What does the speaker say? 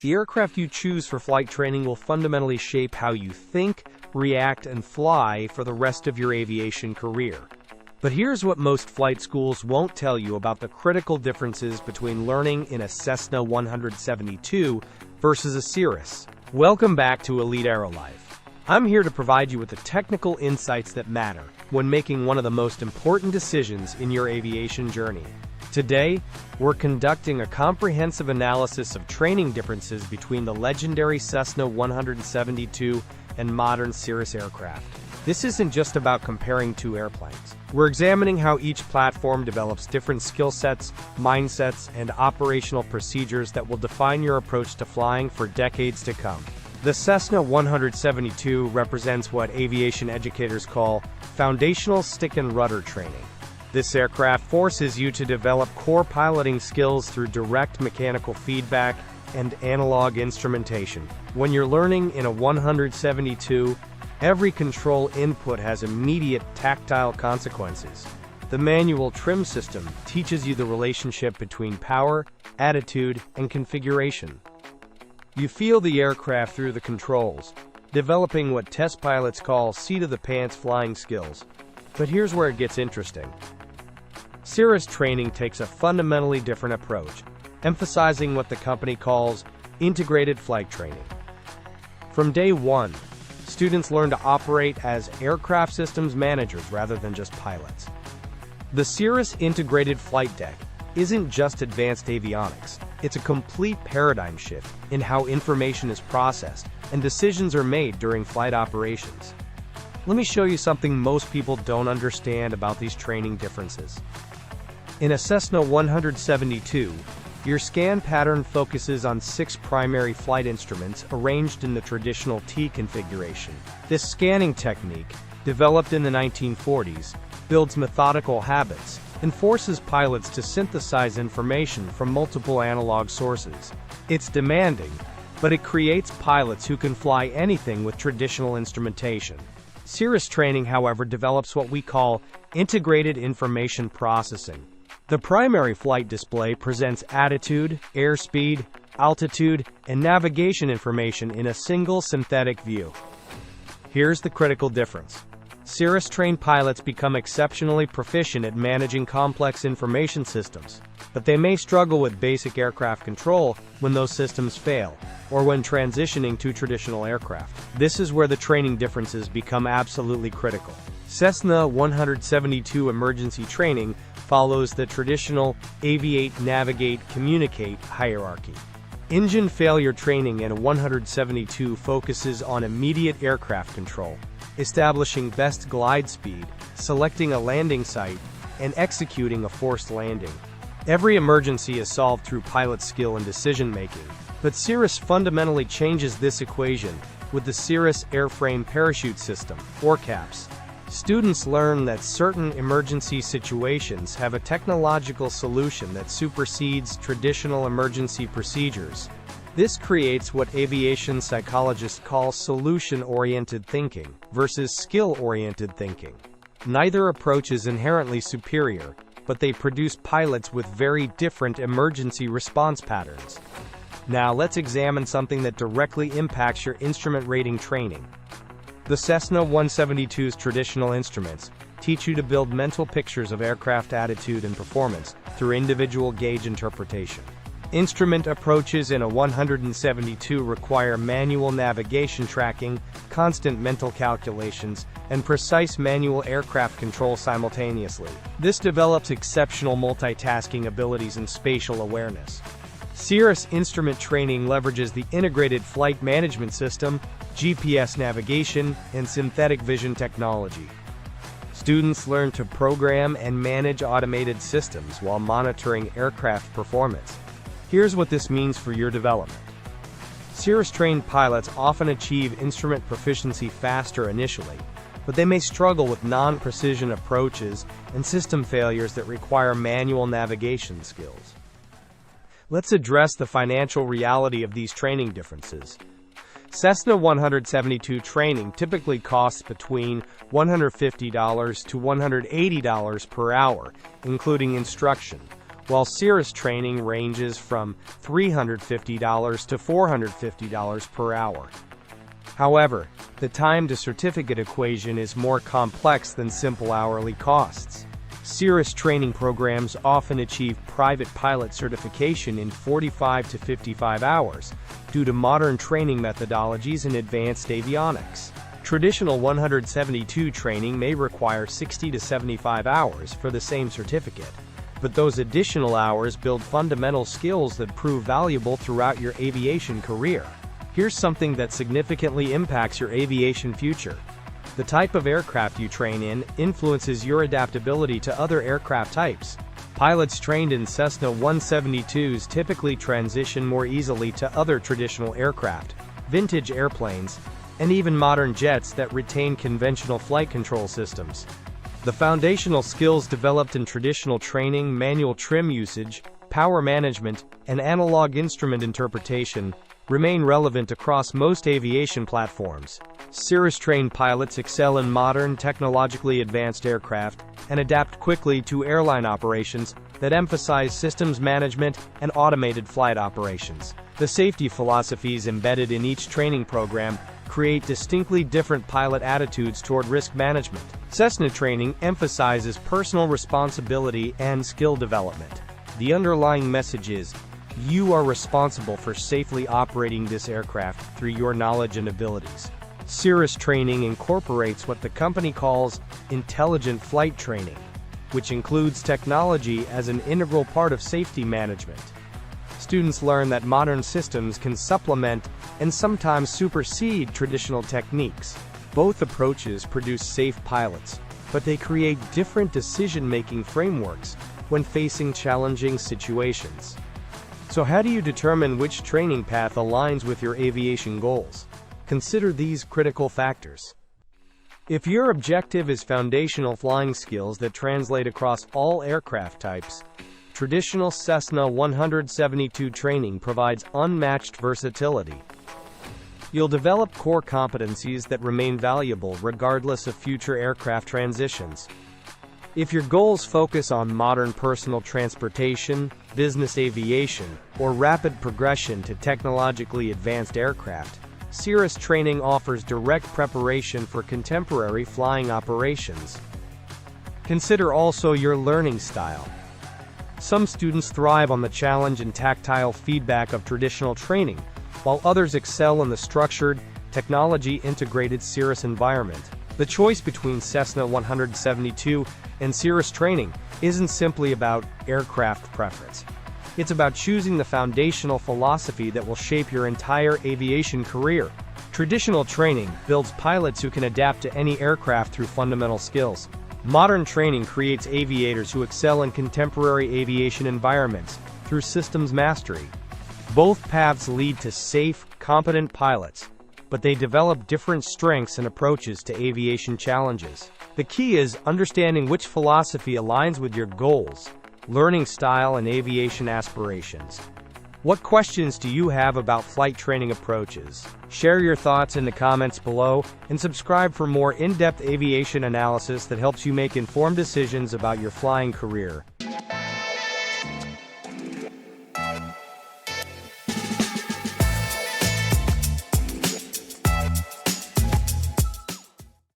The aircraft you choose for flight training will fundamentally shape how you think, react, and fly for the rest of your aviation career. But here's what most flight schools won't tell you about the critical differences between learning in a Cessna 172 versus a Cirrus. Welcome back to Elite Aerolife. I'm here to provide you with the technical insights that matter when making one of the most important decisions in your aviation journey. Today, we're conducting a comprehensive analysis of training differences between the legendary Cessna 172 and modern Cirrus aircraft. This isn't just about comparing two airplanes. We're examining how each platform develops different skill sets, mindsets, and operational procedures that will define your approach to flying for decades to come. The Cessna 172 represents what aviation educators call foundational stick and rudder training. This aircraft forces you to develop core piloting skills through direct mechanical feedback and analog instrumentation. When you're learning in a 172, every control input has immediate tactile consequences. The manual trim system teaches you the relationship between power, attitude, and configuration. You feel the aircraft through the controls, developing what test pilots call seat-of-the-pants flying skills. But here's where it gets interesting. Cirrus training takes a fundamentally different approach, emphasizing what the company calls integrated flight training. From day one, students learn to operate as aircraft systems managers rather than just pilots. The Cirrus integrated flight deck isn't just advanced avionics, it's a complete paradigm shift in how information is processed and decisions are made during flight operations. Let me show you something most people don't understand about these training differences. In a Cessna 172, your scan pattern focuses on 6 primary flight instruments arranged in the traditional T configuration. This scanning technique, developed in the 1940s, builds methodical habits and forces pilots to synthesize information from multiple analog sources. It's demanding, but it creates pilots who can fly anything with traditional instrumentation. Cirrus training, however, develops what we call integrated information processing. The primary flight display presents attitude, airspeed, altitude, and navigation information in a single synthetic view. Here's the critical difference. Cirrus-trained pilots become exceptionally proficient at managing complex information systems, but they may struggle with basic aircraft control when those systems fail, or when transitioning to traditional aircraft. This is where the training differences become absolutely critical. Cessna 172 emergency training follows the traditional aviate, navigate, communicate hierarchy. Engine failure training in a 172 focuses on immediate aircraft control, establishing best glide speed, selecting a landing site, and executing a forced landing. Every emergency is solved through pilot skill and decision-making, but Cirrus fundamentally changes this equation with the Cirrus Airframe Parachute System, or CAPS. Students learn that certain emergency situations have a technological solution that supersedes traditional emergency procedures. This creates what aviation psychologists call solution-oriented thinking versus skill-oriented thinking. Neither approach is inherently superior, but they produce pilots with very different emergency response patterns. Now let's examine something that directly impacts your instrument rating training. The Cessna 172's traditional instruments teach you to build mental pictures of aircraft attitude and performance through individual gauge interpretation. Instrument approaches in a 172 require manual navigation tracking, constant mental calculations, and precise manual aircraft control simultaneously. This develops exceptional multitasking abilities and spatial awareness. Cirrus instrument training leverages the integrated flight management system, GPS navigation, and synthetic vision technology. Students learn to program and manage automated systems while monitoring aircraft performance. Here's what this means for your development. Cirrus-trained pilots often achieve instrument proficiency faster initially, but they may struggle with non-precision approaches and system failures that require manual navigation skills. Let's address the financial reality of these training differences. Cessna 172 training typically costs between $150 to $180 per hour, including instruction, while Cirrus training ranges from $350 to $450 per hour. However, the time-to-certificate equation is more complex than simple hourly costs. Cirrus training programs often achieve private pilot certification in 45 to 55 hours, due to modern training methodologies and advanced avionics. Traditional 172 training may require 60 to 75 hours for the same certificate, but those additional hours build fundamental skills that prove valuable throughout your aviation career. Here's something that significantly impacts your aviation future. The type of aircraft you train in influences your adaptability to other aircraft types. Pilots trained in Cessna 172s typically transition more easily to other traditional aircraft, vintage airplanes, and even modern jets that retain conventional flight control systems. The foundational skills developed in traditional training, manual trim usage, power management, and analog instrument interpretation, remain relevant across most aviation platforms. Cirrus-trained pilots excel in modern, technologically advanced aircraft and adapt quickly to airline operations that emphasize systems management and automated flight operations. The safety philosophies embedded in each training program create distinctly different pilot attitudes toward risk management. Cessna training emphasizes personal responsibility and skill development. The underlying message is, you are responsible for safely operating this aircraft through your knowledge and abilities. Cirrus training incorporates what the company calls intelligent flight training, which includes technology as an integral part of safety management. Students learn that modern systems can supplement and sometimes supersede traditional techniques. Both approaches produce safe pilots, but they create different decision-making frameworks when facing challenging situations. So how do you determine which training path aligns with your aviation goals? Consider these critical factors. If your objective is foundational flying skills that translate across all aircraft types, traditional Cessna 172 training provides unmatched versatility. You'll develop core competencies that remain valuable regardless of future aircraft transitions. If your goals focus on modern personal transportation, business aviation, or rapid progression to technologically advanced aircraft, Cirrus training offers direct preparation for contemporary flying operations. Consider also your learning style. Some students thrive on the challenge and tactile feedback of traditional training, while others excel in the structured, technology-integrated Cirrus environment. The choice between Cessna 172 and Cirrus training isn't simply about aircraft preference. It's about choosing the foundational philosophy that will shape your entire aviation career. Traditional training builds pilots who can adapt to any aircraft through fundamental skills. Modern training creates aviators who excel in contemporary aviation environments through systems mastery. Both paths lead to safe, competent pilots, but they develop different strengths and approaches to aviation challenges. The key is understanding which philosophy aligns with your goals, learning style, and aviation aspirations. What questions do you have about flight training approaches? Share your thoughts in the comments below, and subscribe for more in-depth aviation analysis that helps you make informed decisions about your flying career.